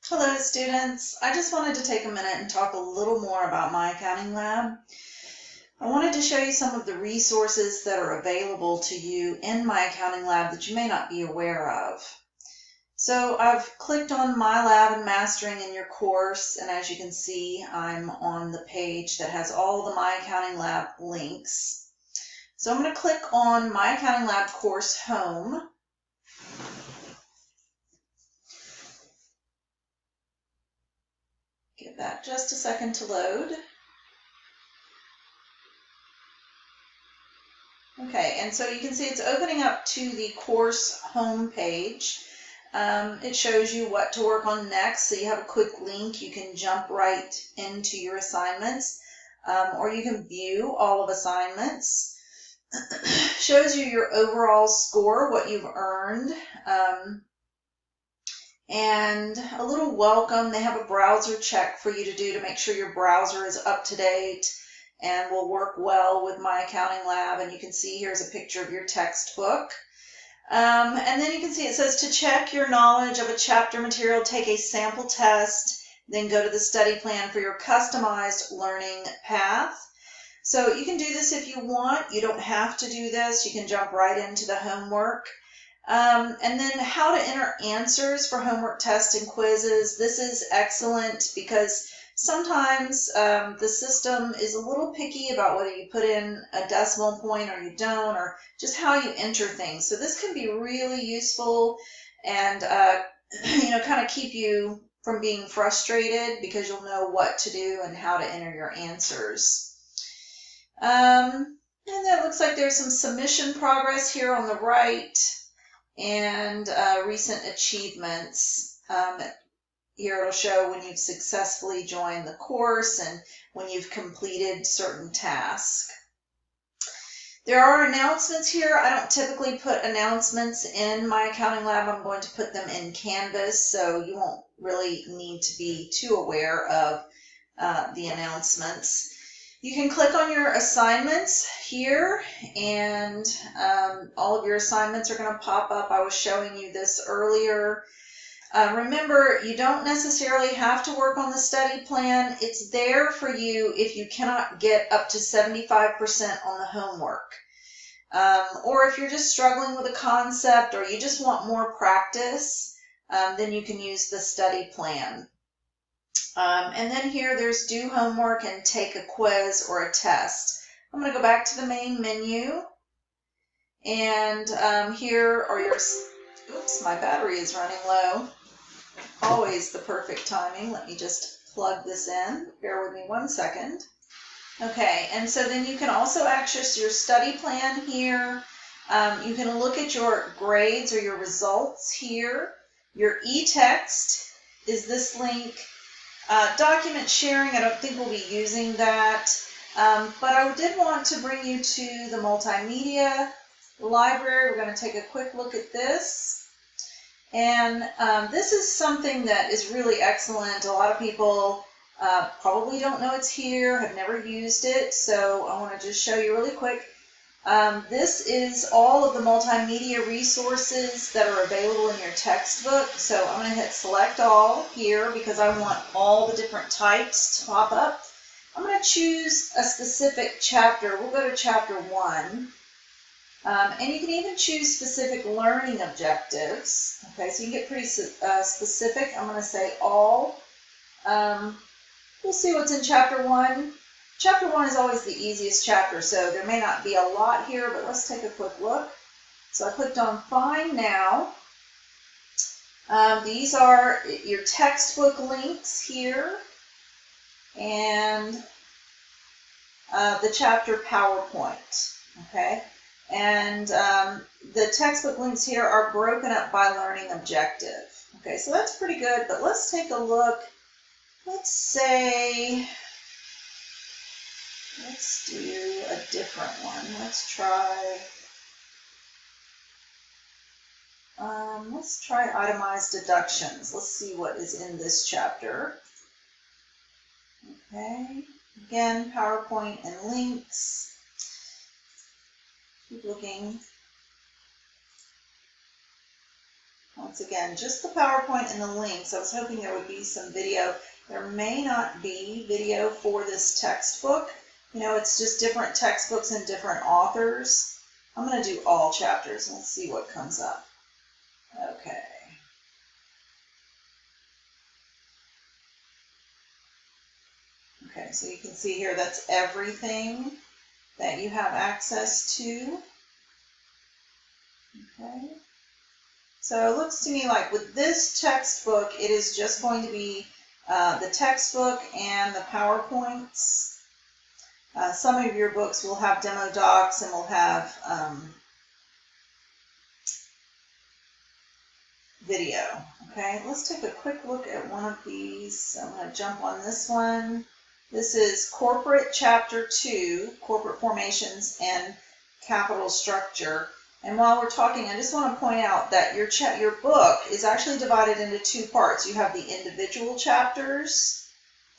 Hello students, I just wanted to take a minute and talk a little more about MyAccountingLab. I wanted to show you some of the resources that are available to you in MyAccountingLab that you may not be aware of. So I've clicked on My Lab and Mastering in your course, and as you can see, I'm on the page that has all the MyAccountingLab links. So I'm going to click on MyAccountingLab Course Home. Give that just a second to load. Okay, and so you can see it's opening up to the course home page. It shows you what to work on next, so you have a quick link. You can jump right into your assignments, or you can view all of assignments. Shows you your overall score, what you've earned, and a little welcome. They have a browser check for you to do to make sure your browser is up to date and will work well with MyAccountingLab. And you can see here's a picture of your textbook. And then you can see it says to check your knowledge of a chapter material, take a sample test, then go to the study plan for your customized learning path. So you can do this if you want. You don't have to do this. You can jump right into the homework. And then how to enter answers for homework tests and quizzes. This is excellent because sometimes the system is a little picky about whether you put in a decimal point or you don't, or just how you enter things. So this can be really useful and kind of keep you from being frustrated because you'll know what to do and how to enter your answers. And then it looks like there's some submission progress here on the right, and recent achievements. Here it'll show when you've successfully joined the course and when you've completed certain tasks. There are announcements here. I don't typically put announcements in MyAccountingLab. I'm going to put them in Canvas, so you won't really need to be too aware of the announcements. You can click on your assignments here, and all of your assignments are going to pop up. I was showing you this earlier. Remember, you don't necessarily have to work on the study plan. It's there for you if you cannot get up to 75% on the homework. Or if you're just struggling with a concept or you just want more practice, then you can use the study plan. And then here there's do homework and take a quiz or a test. I'm going to go back to the main menu, and here are your, oops, my battery is running low. Always the perfect timing. Let me just plug this in. Bear with me 1 second. Okay, and so then you can also access your study plan here. You can look at your grades or your results here. Your e-text is this link. Document sharing, I don't think we'll be using that, but I did want to bring you to the multimedia library. We're going to take a quick look at this. And this is something that is really excellent. A lot of people probably don't know it's here, have never used it, so I want to just show you really quick. This is all of the multimedia resources that are available in your textbook. So I'm going to hit select all here because I want all the different types to pop up. I'm going to choose a specific chapter. We'll go to chapter 1. And you can even choose specific learning objectives. Okay, so you can get pretty specific. I'm going to say all. We'll see what's in chapter 1. Chapter 1 is always the easiest chapter, so there may not be a lot here, but let's take a quick look. So I clicked on Find Now. These are your textbook links here, and the chapter PowerPoint. Okay, and the textbook links here are broken up by learning objective. Okay, so that's pretty good, but let's take a look. Let's say, let's do a different one. Let's try itemized deductions. Let's see what is in this chapter. Okay, again, PowerPoint and links. Keep looking. Once again, just the PowerPoint and the links. I was hoping there would be some video. There may not be video for this textbook. You know, it's just different textbooks and different authors. I'm going to do all chapters and we'll see what comes up. Okay. Okay, so you can see here that's everything that you have access to. Okay. So it looks to me like with this textbook, it is just going to be the textbook and the PowerPoints. Some of your books will have demo docs and will have video. Okay, let's take a quick look at one of these. I'm going to jump on this one. This is Corporate Chapter 2, Corporate Formations and Capital Structure. And while we're talking, I just want to point out that your book is actually divided into two parts. You have the individual chapters,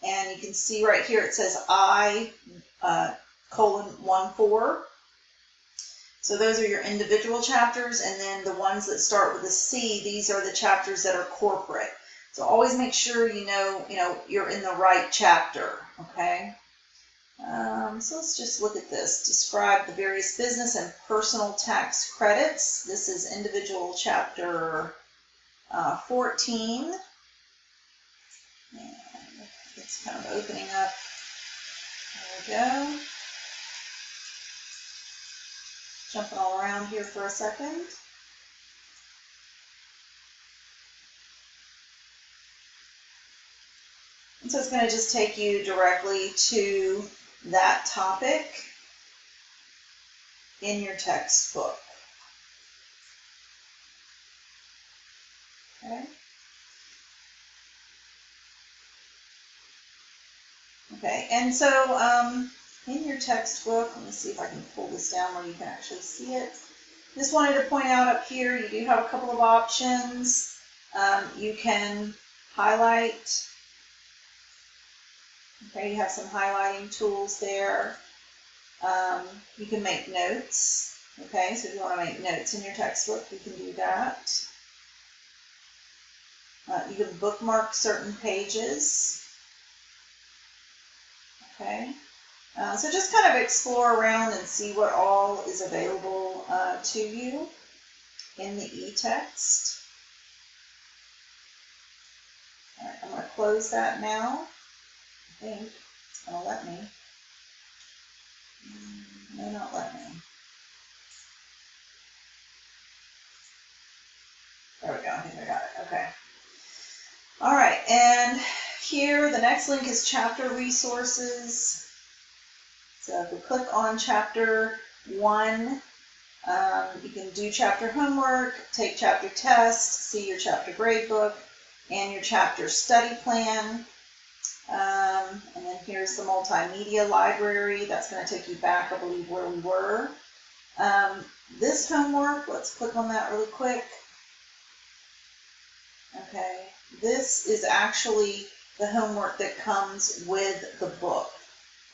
and you can see right here it says I:14. So those are your individual chapters, and then the ones that start with a C, these are the chapters that are corporate. So always make sure you know you're in the right chapter, okay? So let's just look at this. Describe the various business and personal tax credits. This is individual chapter 14. And it's kind of opening up. There we go. Jumping all around here for a second. And so it's going to just take you directly to that topic in your textbook. Okay. Okay, and so in your textbook, let me see if I can pull this down where you can actually see it. Just wanted to point out up here, you do have a couple of options. You can highlight. Okay, you have some highlighting tools there. You can make notes. Okay, so if you want to make notes in your textbook, you can do that. You can bookmark certain pages. Okay, so just kind of explore around and see what all is available to you in the e-text. All right, I'm going to close that now. I think it's going to let me. It may not let me. There we go. I think I got it. Okay. All right, and here the next link is chapter resources. So if we click on chapter 1, you can do chapter homework, take chapter tests, see your chapter gradebook, and your chapter study plan. And then here's the multimedia library. That's going to take you back, I believe, where we were. This homework, let's click on that really quick. Okay, this is actually the homework that comes with the book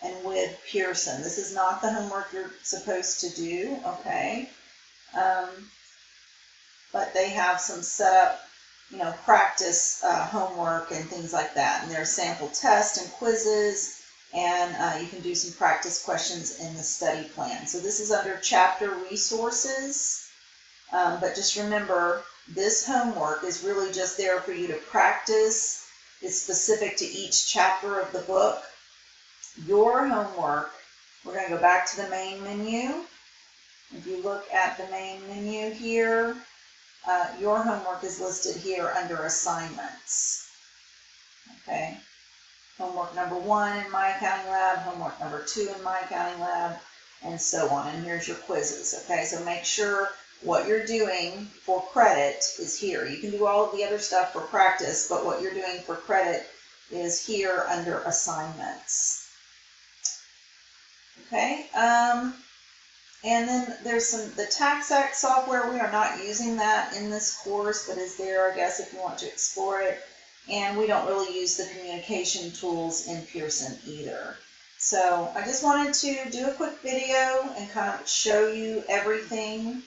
and with Pearson. This is not the homework you're supposed to do, okay? But they have some setup, practice homework and things like that. And there's sample tests and quizzes, and you can do some practice questions in the study plan. So this is under chapter resources, but just remember, this homework is really just there for you to practice. It's specific to each chapter of the book. Your homework, we're going to go back to the main menu. If you look at the main menu here, your homework is listed here under assignments. Okay. Homework number 1 in MyAccountingLab, homework number 2 in MyAccountingLab, and so on. And here's your quizzes. Okay, so make sure what you're doing for credit is here. You can do all of the other stuff for practice, but what you're doing for credit is here under assignments. Okay, and then there's the Tax Act software. We are not using that in this course, but is there, I guess, if you want to explore it. And we don't really use the communication tools in Pearson either. So I just wanted to do a quick video and kind of show you everything.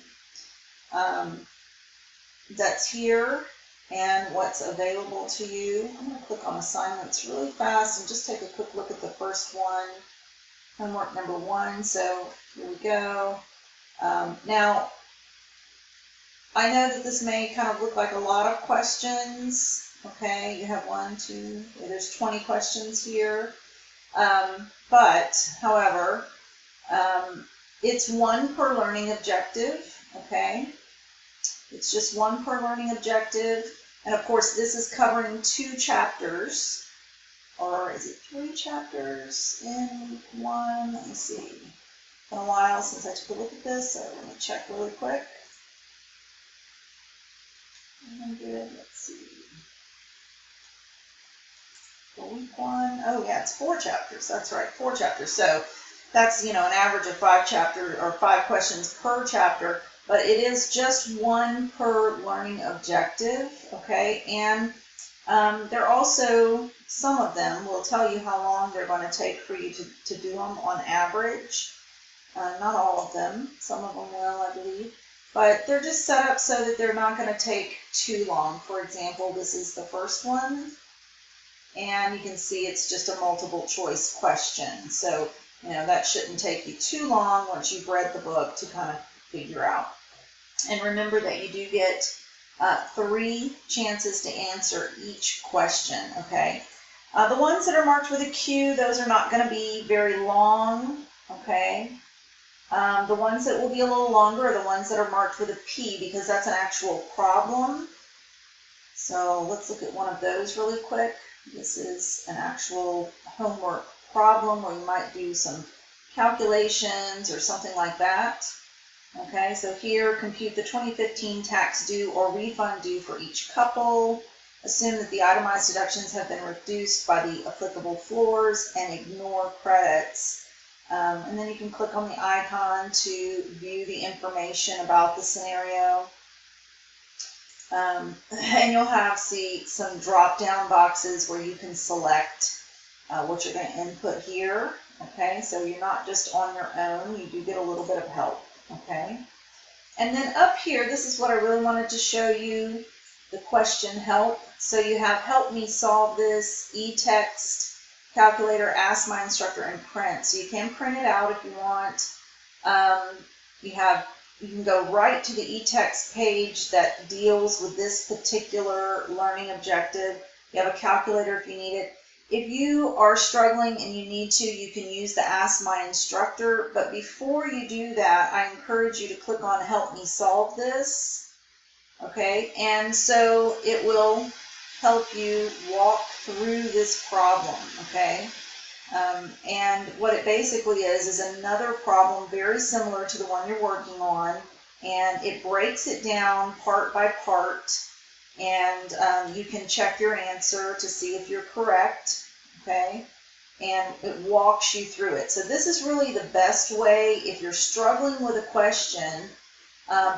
that's here and what's available to you. I'm going to click on assignments really fast and just take a quick look at the first one, homework number 1. So here we go. Now, I know that this may kind of look like a lot of questions. Okay, you have 1, 2, there's 20 questions here. But, however, it's 1 per learning objective. Okay, it's just 1 per learning objective. And of course, this is covering 2 chapters. Or is it 3 chapters in week 1? Let me see. It's been a while since I took a look at this, so let me check really quick. 100, let's see. For week 1, oh yeah, it's 4 chapters. That's right, 4 chapters. So that's, an average of 5 chapters or 5 questions per chapter, but it is just 1 per learning objective, okay? And they're also, some of them will tell you how long they're going to take for you to do them on average. Not all of them. Some of them will, I believe. But they're just set up so that they're not going to take too long. For example, this is the first one. And you can see it's just a multiple choice question. So, that shouldn't take you too long once you've read the book to kind of figure out. And remember that you do get 3 chances to answer each question, okay? The ones that are marked with a Q, those are not going to be very long, okay? The ones that will be a little longer are the ones that are marked with a P, because that's an actual problem. So let's look at one of those really quick. This is an actual homework problem where you might do some calculations or something like that. Okay, so here, compute the 2015 tax due or refund due for each couple. Assume that the itemized deductions have been reduced by the applicable floors and ignore credits. And then you can click on the icon to view the information about the scenario. And you'll have some drop-down boxes where you can select what you're going to input here. Okay, so you're not just on your own, you do get a little bit of help. Okay, and then up here, this is what I really wanted to show you, the question help. So you have help me solve this, e-text, calculator, ask my instructor, and print. So you can print it out if you want. You can go right to the e-text page that deals with this particular learning objective. You have a calculator if you need it. If you are struggling and you need to, you can use the Ask My Instructor, but before you do that, I encourage you to click on Help Me Solve This, okay? And so it will help you walk through this problem, okay? And what it basically is another problem very similar to the one you're working on, and it breaks it down part by part. And you can check your answer to see if you're correct, okay? And it walks you through it. So this is really the best way if you're struggling with a question,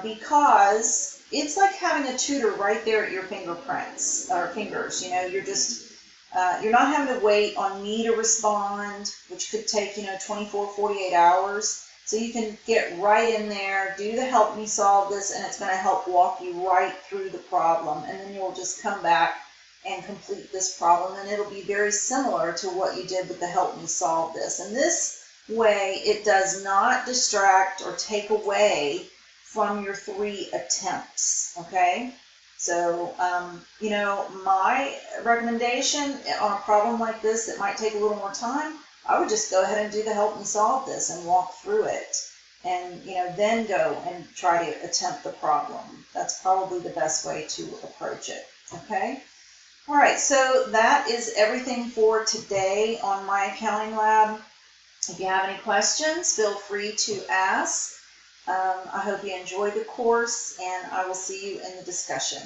because it's like having a tutor right there at your fingerprints, or fingers. You're not having to wait on me to respond, which could take, 24, 48 hours. So you can get right in there, do the help me solve this, and it's going to help walk you right through the problem. And then you'll just come back and complete this problem, and it'll be very similar to what you did with the help me solve this. And this way, it does not distract or take away from your 3 attempts, okay? So, my recommendation on a problem like this that might take a little more time, I would just go ahead and do the help me solve this and walk through it, and then go and try to attempt the problem. That's probably the best way to approach it. Okay. All right. So that is everything for today on MyAccountingLab. If you have any questions, feel free to ask. I hope you enjoyed the course, and I will see you in the discussion.